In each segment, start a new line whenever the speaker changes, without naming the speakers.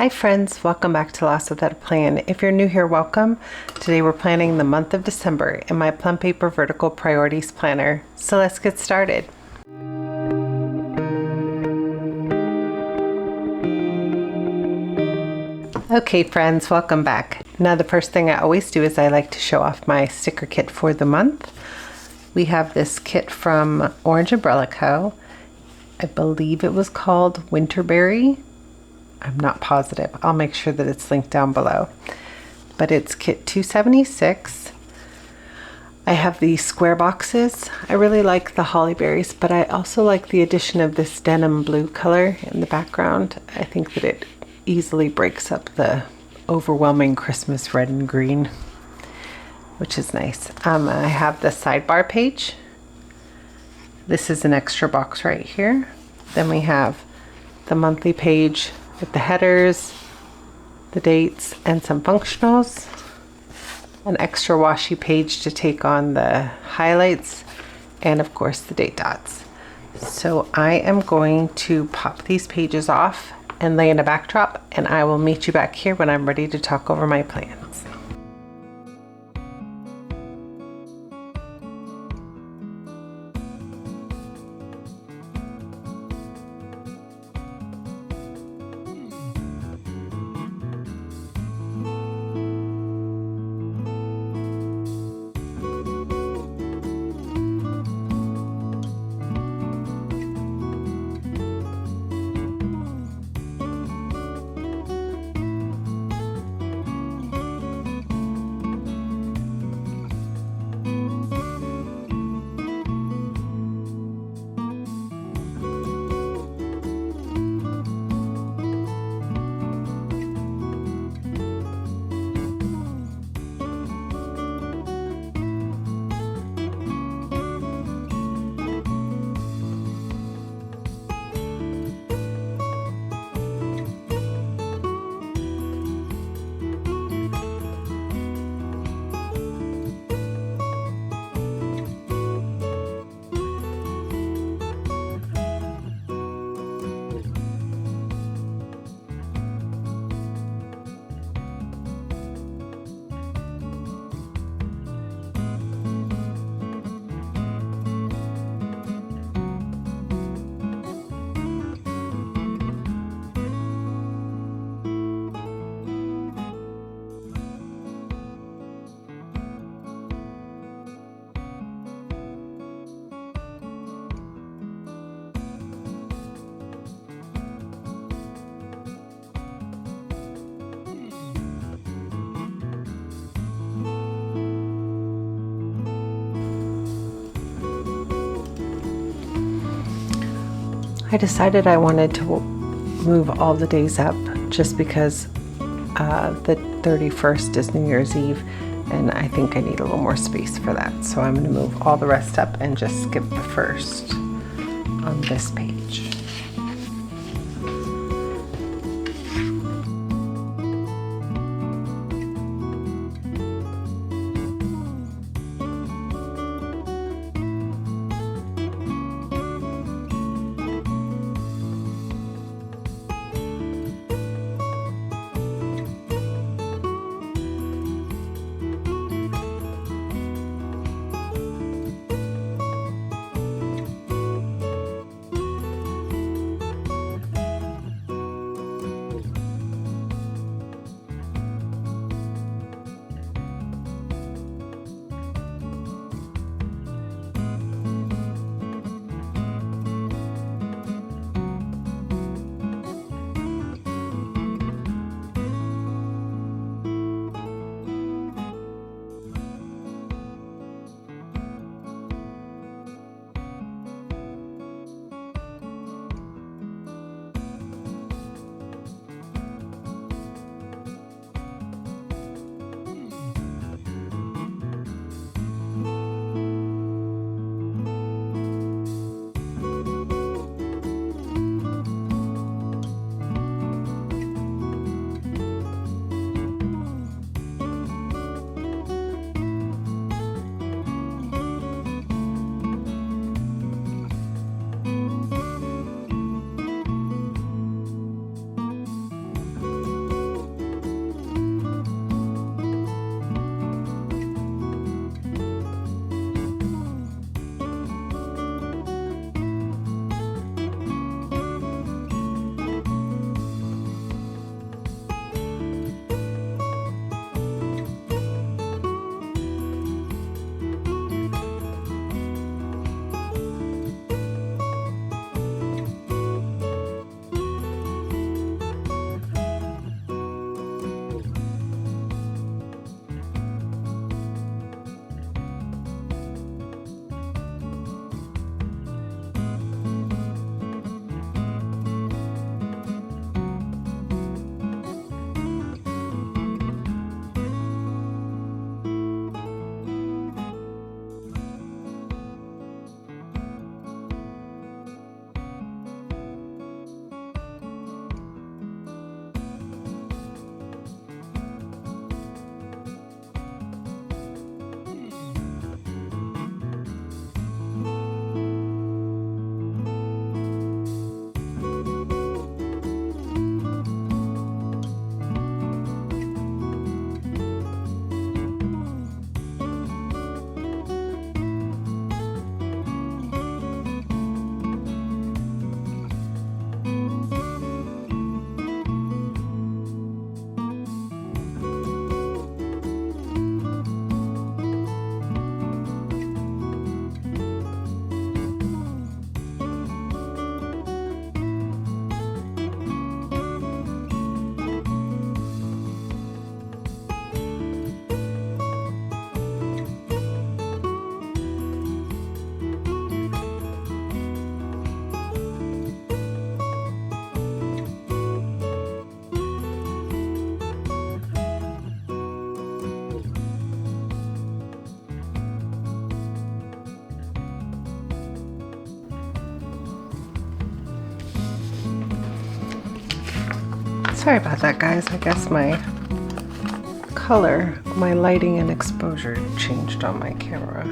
Hi friends, welcome back to Lost Without a Plan. If you're new here, welcome. Today we're planning the month of December in my Plum Paper Vertical Priorities Planner. So let's get started. Okay friends, welcome back. Now the first thing I always do is I like to show off my sticker kit for the month. We have this kit from Orange Umbrella Co. I believe it was called Winterberry. I'm not positive. I'll make sure that it's linked down below. But it's kit 276. I have these square boxes. I really like the holly berries, but I also like the addition of this denim blue color in the background. I think that it easily breaks up the overwhelming Christmas red and green, which is nice. I have the sidebar page. This is an extra box right here. Then we have the monthly page with the headers, the dates, and some functionals. An extra washi page to take on the highlights, and of course the date dots. So I am going to pop these pages off and lay in a backdrop, and I will meet you back here when I'm ready to talk over my plans. I decided I wanted to move all the days up just because the 31st is New Year's Eve, and I think I need a little more space for that. So I'm going to move all the rest up and just skip the first on this page. Sorry about that, guys. I guess my color, my lighting and exposure changed on my camera.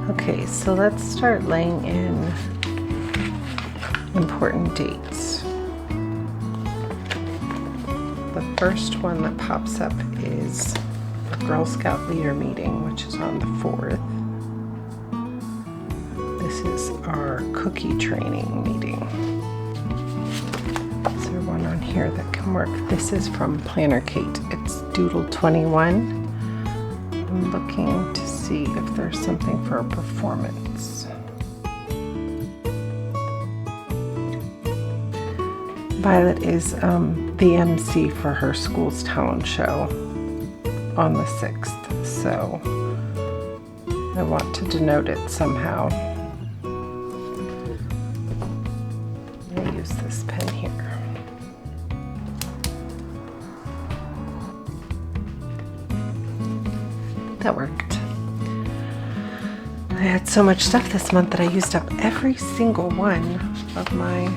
Okay, so let's start laying in important dates. The first one that pops up is the Girl Scout leader meeting, which is on the 4th. This is our cookie training meeting. Is there one on here that can work? This is from Planner Kate. It's Doodle 21. I'm looking to see if there's something for a performance. Violet is the MC for her school's talent show on the 6th, so I want to denote it somehow. I use this pen here. That worked. I had so much stuff this month that I used up every single one of my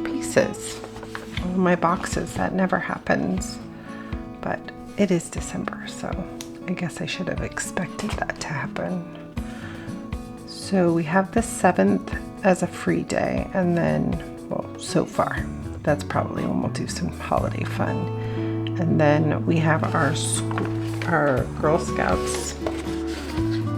pieces, of my boxes. That never happens, but it is December, so I guess I should have expected that to happen. So we have the 7th as a free day, and then, well, so far, that's probably when we'll do some holiday fun. And then we have our Girl Scouts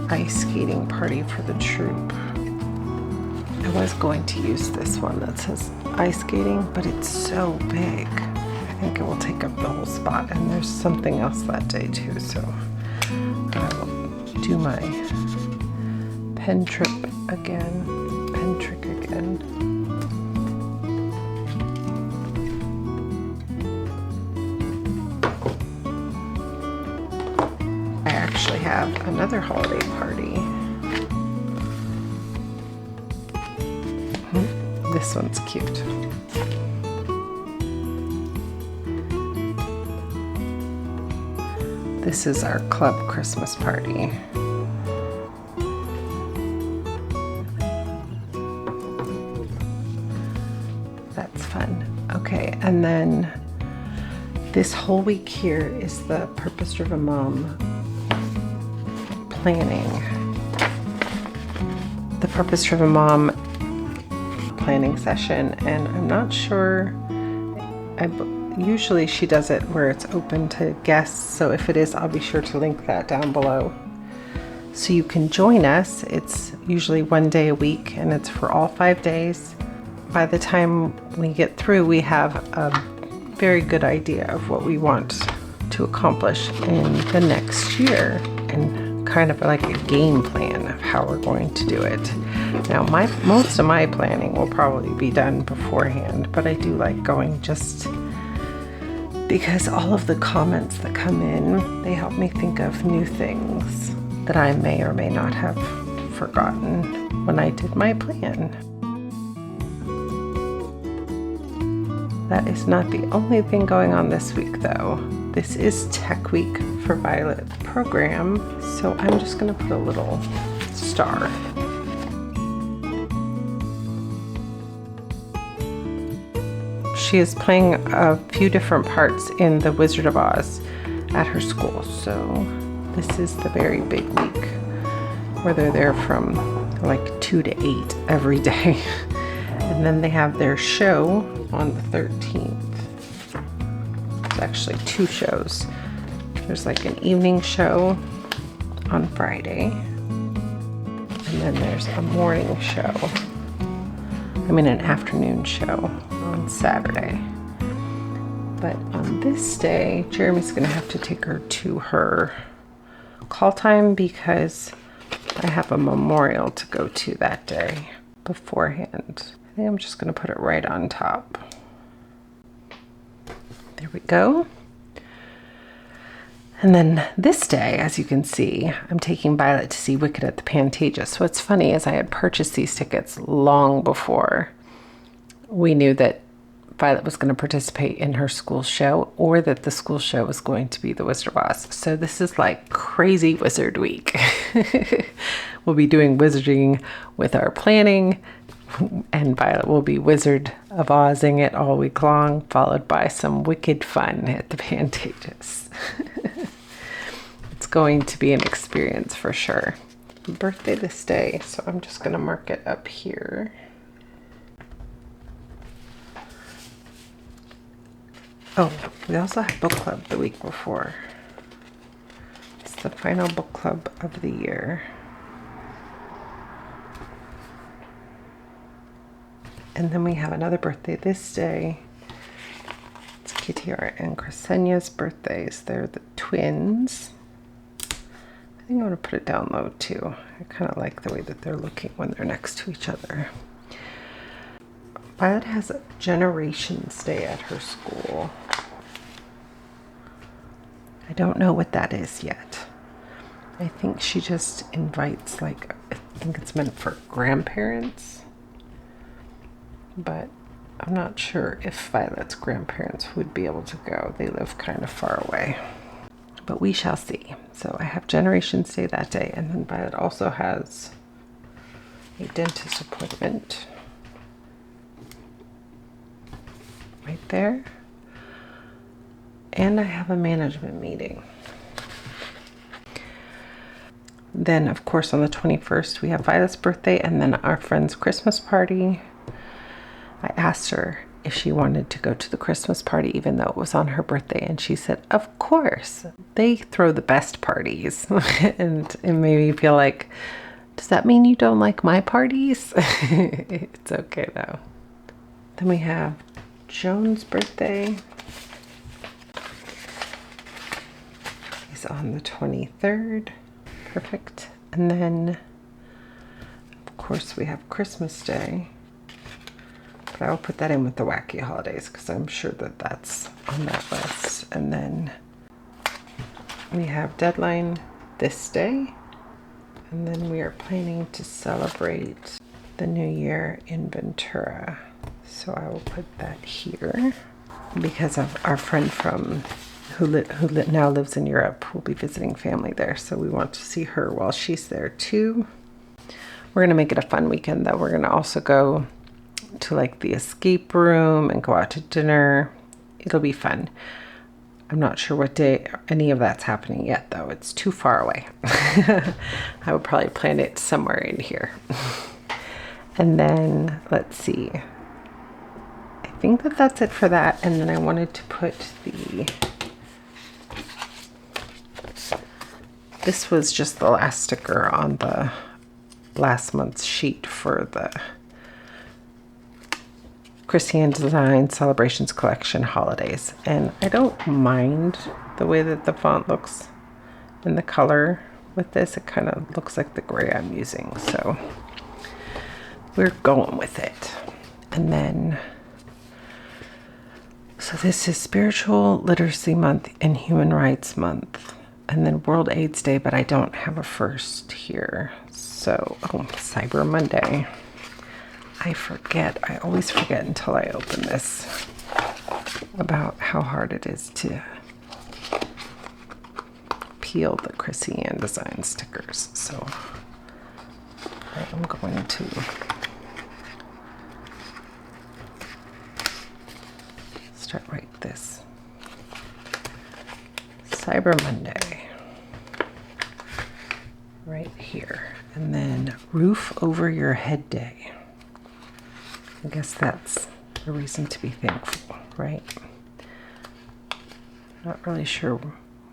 ice skating party for the troop. I was going to use this one that says ice skating, but it's so big. I think it will take up the whole spot, and there's something else that day too, so I will do my pen trick again. I actually have another holiday party. This one's cute. This is our club Christmas party. That's fun. Okay, and then this whole week here is the Purpose-Driven Mom planning. The Purpose-Driven Mom planning session, and I'm not sure, usually she does it where it's open to guests, so if it is, I'll be sure to link that down below so you can join us. It's usually one day a week, and it's for all 5 days. By the time we get through, we have a very good idea of what we want to accomplish in the next year, and kind of like a game plan of how we're going to do it. Now, most of my planning will probably be done beforehand, but I do like going just because all of the comments that come in, they help me think of new things that I may or may not have forgotten when I did my plan. That is not the only thing going on this week, though. This is Tech Week for Violet program, so I'm just going to put a little star. She is playing a few different parts in The Wizard of Oz at her school, so this is the very big week where they're there from like 2 to 8 every day. And then they have their show on the 13th. There's actually 2 shows. There's like an evening show on Friday, and then there's a morning show. An afternoon show on Saturday. But on this day, Jeremy's gonna have to take her to her call time because I have a memorial to go to that day beforehand. I think I'm just gonna put it right on top. There we go. And then this day, as you can see, I'm taking Violet to see Wicked at the Pantages. So what's funny is I had purchased these tickets long before we knew that Violet was going to participate in her school show, or that the school show was going to be the Wizard of Oz. So this is like crazy wizard week. We'll be doing wizarding with our planning, and Violet will be Wizard of Ozing it all week long, followed by some wicked fun at the Pantages. It's going to be an experience for sure. Birthday this day, so I'm just going to mark it up here. Oh, we also had book club the week before. It's the final book club of the year. And then we have another birthday this day. It's Kitty and Crescenia's birthdays. They're the twins. I think I'm going to put it down low too. I kind of like the way that they're looking when they're next to each other. Violet has a Generations Day at her school. I don't know what that is yet. I think she just invites, like, I think it's meant for grandparents. But I'm not sure if Violet's grandparents would be able to go. They live kind of far away. But we shall see. So I have Generations Day that day, and then Violet also has a dentist appointment right there. And I have a management meeting. Then, of course, on the 21st, we have Violet's birthday, and then our friend's Christmas party. I asked her if she wanted to go to the Christmas party, even though it was on her birthday, and she said, of course, they throw the best parties. And it made me feel like, does that mean you don't like my parties? It's okay though. Then we have Joan's birthday. He's on the 23rd. Perfect. And then, of course, we have Christmas Day. But I will put that in with the wacky holidays because I'm sure that that's on that list. And then we have deadline this day. And then we are planning to celebrate the new year in Ventura. So I will put that here because of our friend from who now lives in Europe will be visiting family there. So we want to see her while she's there too. We're going to make it a fun weekend though. We're going to also go to like the escape room and go out to dinner. It'll be fun. I'm not sure what day any of that's happening yet though. It's too far away. I would probably plan it somewhere in here. And then let's see. I think that that's it for that. And then I wanted to put this was just the last sticker on the last month's sheet for the Christian Design Celebrations Collection Holidays. And I don't mind the way that the font looks and the color with this. It kind of looks like the gray I'm using. So we're going with it. And then, so this is Spiritual Literacy Month and Human Rights Month. And then World AIDS Day, but I don't have a first here. So, Cyber Monday. I forget. I always forget until I open this about how hard it is to peel the Chrissy Ann Design stickers. So I am going to start right this. Cyber Monday. Right here. And then Roof Over Your Head Day. I guess that's a reason to be thankful, right? Not really sure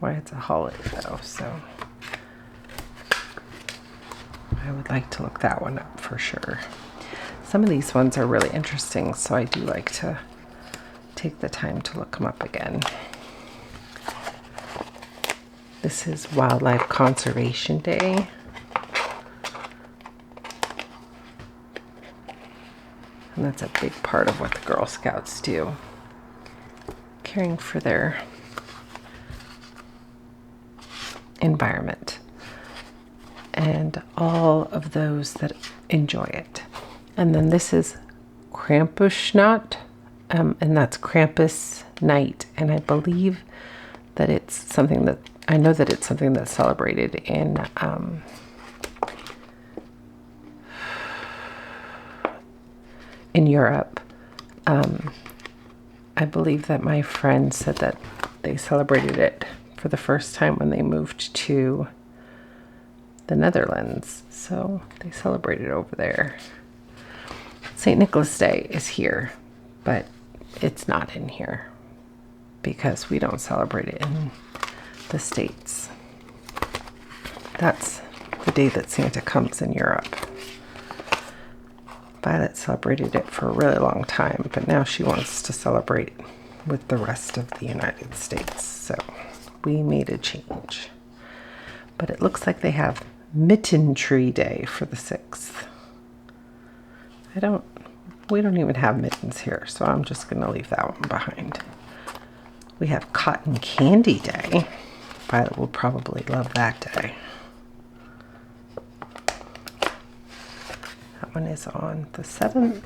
why it's a holiday though, so I would like to look that one up for sure. Some of these ones are really interesting, so I do like to take the time to look them up again. This is Wildlife Conservation Day. And that's a big part of what the Girl Scouts do. Caring for their environment, and all of those that enjoy it. And then this is Krampusnacht, and that's Krampus night, and I believe that it's something that, I know that it's something that's celebrated in Europe. I believe that my friend said that they celebrated it for the first time when they moved to the Netherlands. So they celebrated over there. St. Nicholas Day is here, but it's not in here because we don't celebrate it in the States. That's the day that Santa comes in Europe. Violet celebrated it for a really long time, but now she wants to celebrate with the rest of the United States. So we made a change. But it looks like they have Mitten Tree Day for the 6th. We don't even have mittens here, so I'm just going to leave that one behind. We have Cotton Candy Day. Violet will probably love that day. That one is on the 7th.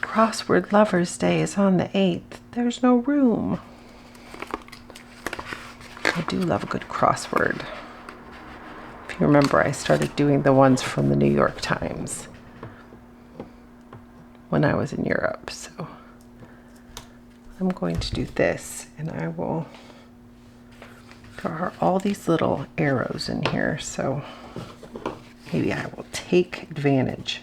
Crossword Lovers Day is on the 8th. There's no room. I do love a good crossword. If you remember, I started doing the ones from the New York Times when I was in Europe. So I'm going to do this, and I will, there are all these little arrows in here, so maybe I will take advantage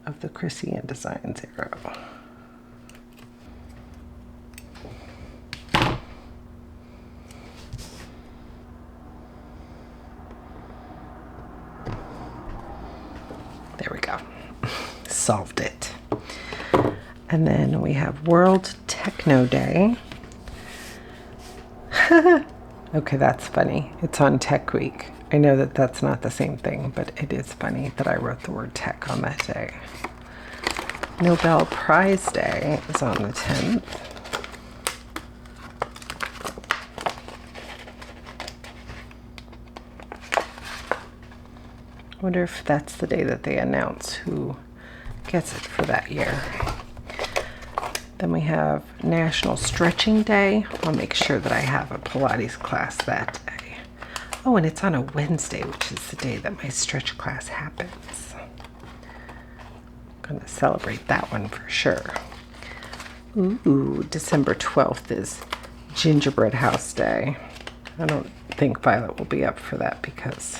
of the Chrissy Ann Designs arrow. There we go. Solved it. And then we have World Techno Day. Okay, that's funny. It's on Tech Week. I know that that's not the same thing, but it is funny that I wrote the word tech on that day. Nobel Prize Day is on the 10th. I wonder if that's the day that they announce who gets it for that year. Then we have National Stretching Day. I'll make sure that I have a Pilates class that day. Oh, and it's on a Wednesday, which is the day that my stretch class happens. I'm going to celebrate that one for sure. Ooh, December 12th is Gingerbread House Day. I don't think Violet will be up for that because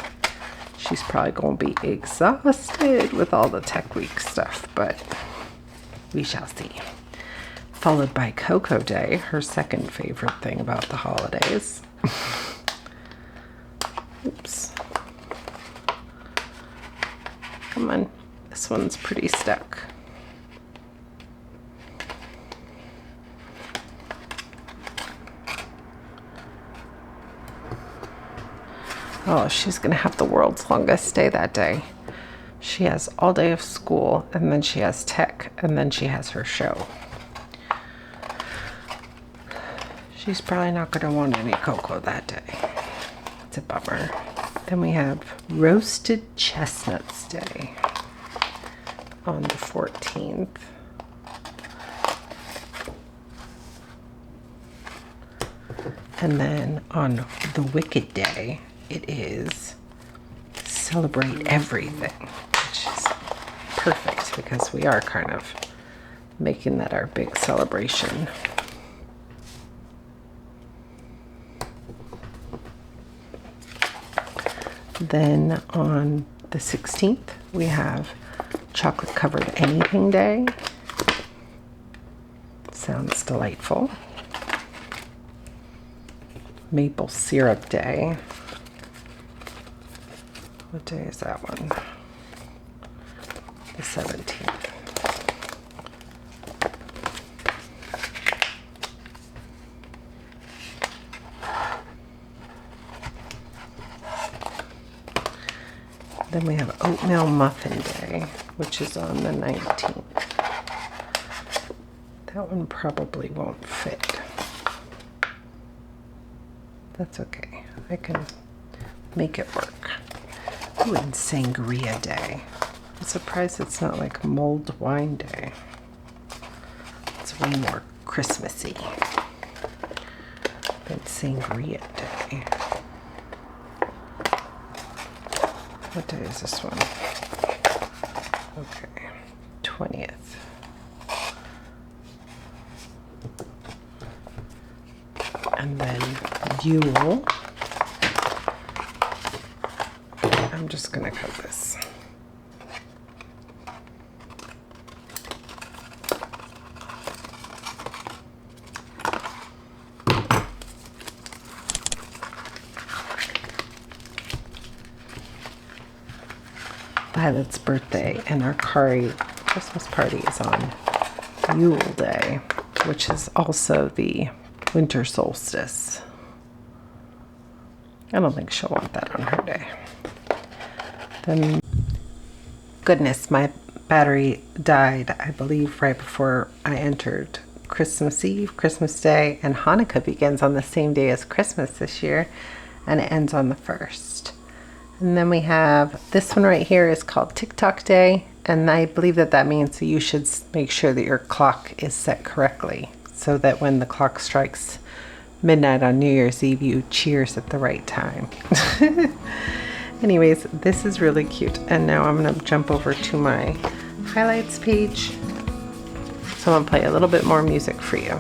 she's probably going to be exhausted with all the Tech Week stuff, but we shall see. Followed by Cocoa Day, her second favorite thing about the holidays. Oops. Come on, this one's pretty stuck. Oh, she's gonna have the world's longest day that day. She has all day of school, and then she has tech, and then she has her show. She's probably not gonna want any cocoa that day. It's a bummer. Then we have Roasted Chestnuts Day on the 14th. And then on the Wicked Day, it is Celebrate Everything, which is perfect because we are kind of making that our big celebration. Then on the 16th, we have Chocolate Covered Anything Day. Sounds delightful. Maple Syrup Day. What day is that one? The 17th. Then we have Oatmeal Muffin Day, which is on the 19th. That one probably won't fit. That's okay. I can make it work. Ooh, and Sangria Day. I'm surprised it's not like mulled wine day. It's way more Christmassy than Sangria Day. What day is this one? Okay, 20th. And then Yule. I'm just gonna cut this. Violet's birthday and our Christmas party is on Yule Day, which is also the winter solstice. I don't think she'll want that on her day. Then, goodness, my battery died, I believe, right before I entered Christmas Eve, Christmas Day, and Hanukkah begins on the same day as Christmas this year, and it ends on the 1st. And then we have this one right here is called TikTok Day, and I believe that that means that you should make sure that your clock is set correctly so that when the clock strikes midnight on New Year's Eve, you cheers at the right time. Anyways, this is really cute. And now I'm going to jump over to my highlights page. So I'm going to play a little bit more music for you.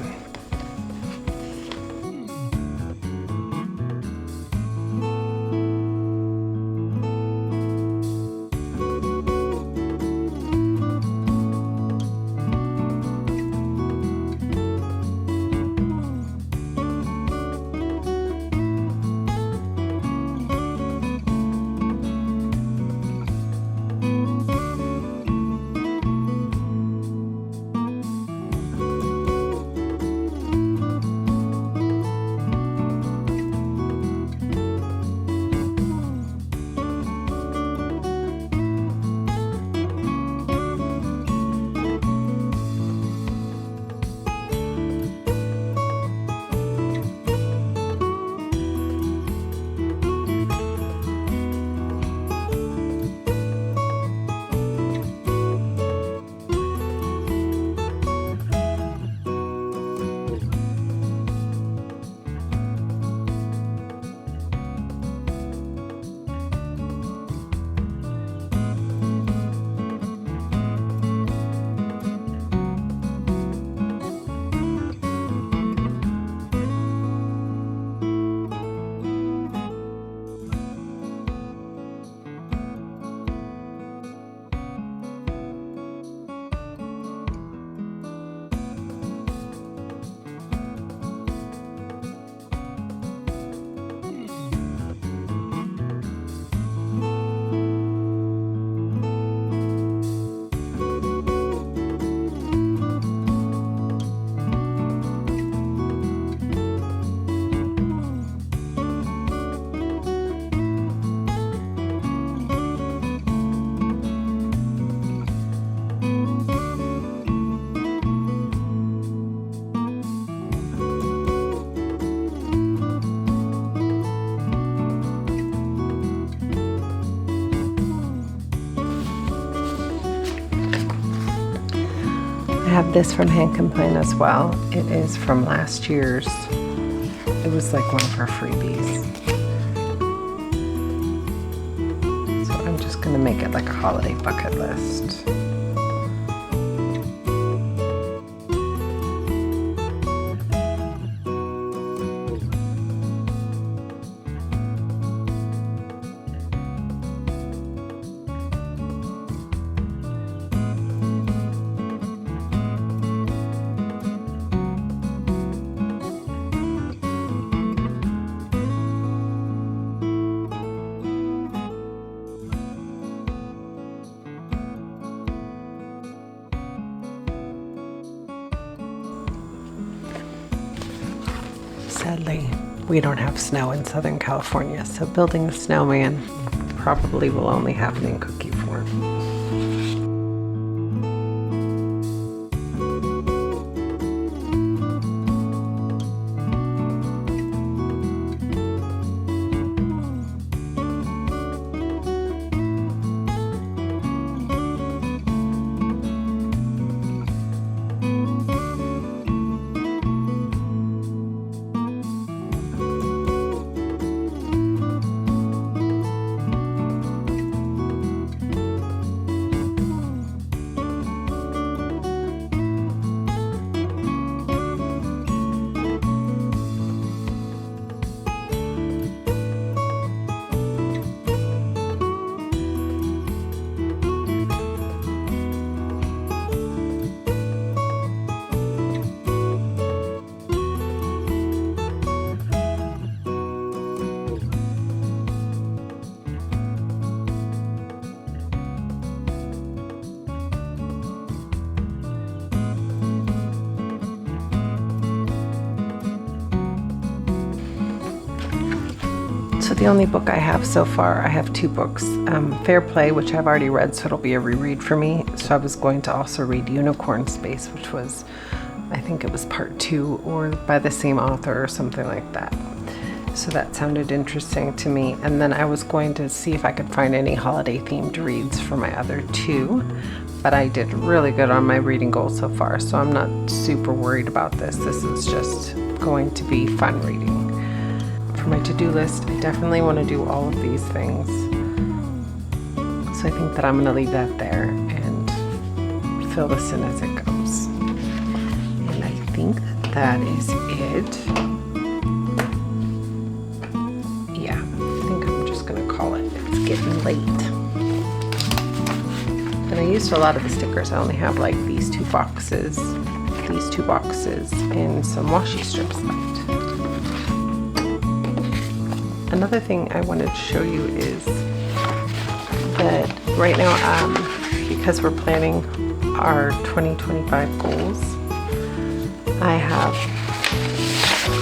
I have this from Hand Complain as well. It is from last year's. It was like one of our freebies. So I'm just going to make it like a holiday bucket list. Sadly, we don't have snow in Southern California, so building a snowman probably will only happen in cookie form. So the only book I have so far, I have two books. Fair Play, which I've already read, so it'll be a reread for me. So I was going to also read Unicorn Space, which was, I think it was part 2 or by the same author or something like that. So that sounded interesting to me. And then I was going to see if I could find any holiday themed reads for my other 2, but I did really good on my reading goal so far, so I'm not super worried about this. This is just going to be fun reading. For my to-do list, I definitely want to do all of these things. So I think that I'm going to leave that there and fill this in as it goes. And I think that is it. Yeah, I think I'm just going to call it. It's getting late. And I used a lot of the stickers. I only have like these two boxes, and some washi strips left. Another thing I wanted to show you is that right now, because we're planning our 2025 goals, I have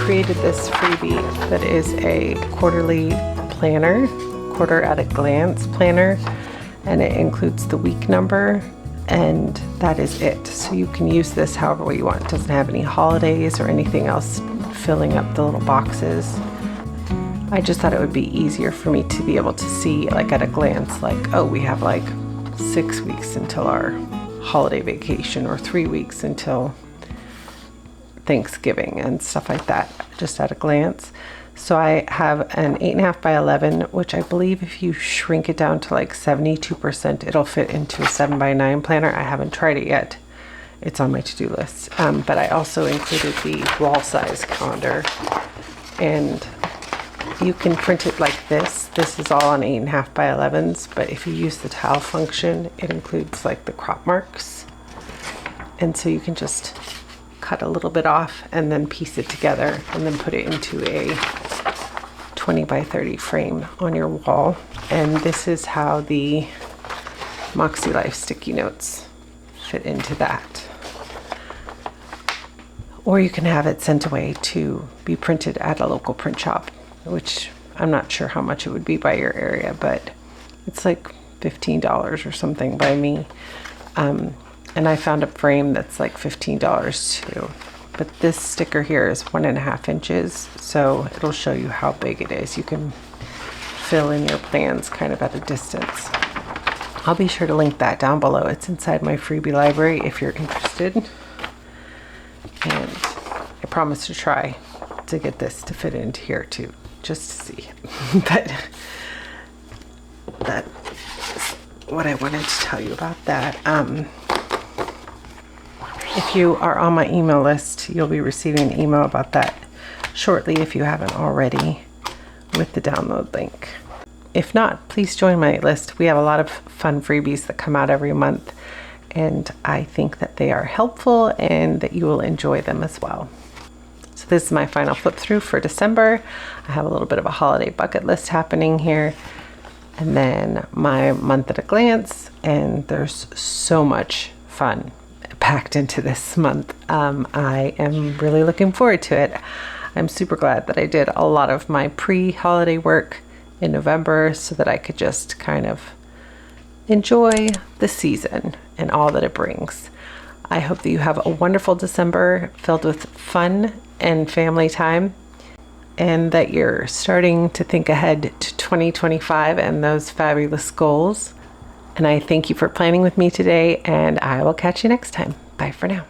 created this freebie that is a quarterly planner, quarter at a glance planner, and it includes the week number, and that is it. So you can use this however way you want. It doesn't have any holidays or anything else filling up the little boxes. I just thought it would be easier for me to be able to see, like at a glance, like, oh, we have like 6 weeks until our holiday vacation, or 3 weeks until Thanksgiving and stuff like that, just at a glance. So I have an 8.5 by 11, which I believe if you shrink it down to like 72%, it'll fit into a 7 by 9 planner. I haven't tried it yet. It's on my to-do list. But I also included the wall size calendar, and you can print it like this. This is all on 8.5 by 11s, but if you use the tile function, it includes like the crop marks. And so you can just cut a little bit off and then piece it together and then put it into a 20 by 30 frame on your wall. And this is how the Makselife sticky notes fit into that. Or you can have it sent away to be printed at a local print shop, which I'm not sure how much it would be by your area, but it's like $15 or something by me. And I found a frame that's like $15 too. But this sticker here is 1.5 inches, so it'll show you how big it is. You can fill in your plans kind of at a distance. I'll be sure to link that down below. It's inside my freebie library if you're interested. And I promise to try to get this to fit into here too, just to see. But that's what I wanted to tell you about that. If you are on my email list, you'll be receiving an email about that shortly if you haven't already, with the download link. If not, please join my list. We have a lot of fun freebies that come out every month, and I think that they are helpful and that you will enjoy them as well. So this is my final flip through for December. I have a little bit of a holiday bucket list happening here, and then my month at a glance, and there's so much fun packed into this month. I am really looking forward to it. I'm super glad that I did a lot of my pre-holiday work in November so that I could just kind of enjoy the season and all that it brings. I hope that you have a wonderful December filled with fun and family time, and that you're starting to think ahead to 2025 and those fabulous goals. And I thank you for planning with me today, and I will catch you next time. Bye for now.